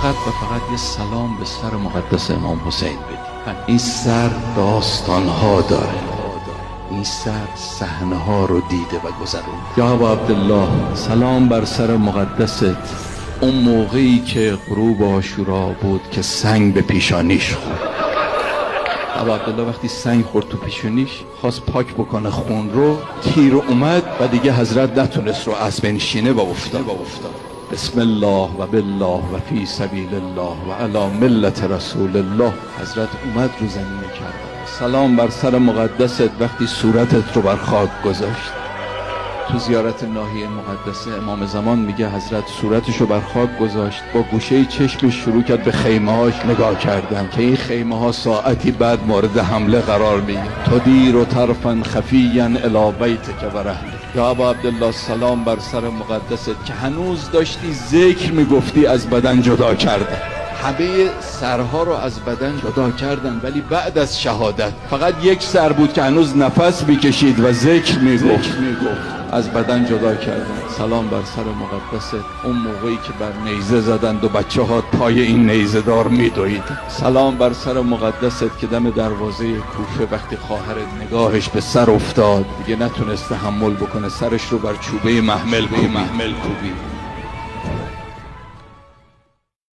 فقط و فقط یه سلام به سر مقدس امام حسین بدی. این سر داستانها داره، این سر صحنه‌ها رو دیده و گذرونده. یا ابا عبدالله، سلام بر سر مقدست. اون موقعی که غروب عاشورا بود که سنگ به پیشانیش خورد. ابا عبدالله وقتی سنگ خورد تو پیشونیش خواست پاک بکنه خون رو، تیر اومد و دیگه حضرت نتونست رو اسب نشینه و افتاد. بسم الله و بالله و فی سبیل الله و علی ملت رسول الله. حضرت اومد رو زمین کربلا. سلام بر سر مقدست وقتی صورتت رو بر خاک گذاشت. تو زیارت ناحیه مقدسه امام زمان میگه حضرت صورتشو بر خاک گذاشت، با گوشه چشمش شروع کرد به خیمه هاش نگاه کردن که این خیمه ها ساعتی بعد مورد حمله قرار میگیره. تدیر و طرفا خفیا الی بیتک و رحلک. یا ابا عبدالله، سلام بر سر مقدست که هنوز داشتی ذکر میگفتی از بدن جدا کردن. همه سرها رو از بدن جدا کردن، ولی بعد از شهادت فقط یک سر بود که هنوز نفس میکشید و ذکر میگفت. از بدن جدا کردن. سلام بر سر مقدست اون موقعی که بر نیزه زدند و بچه ها پای این نیزه دار میدوید. سلام بر سر مقدست که دم دروازه کوفه وقتی خواهرت نگاهش به سر افتاد دیگه نتونست تحمل بکنه، سرش رو بر چوبه محمل کوبید.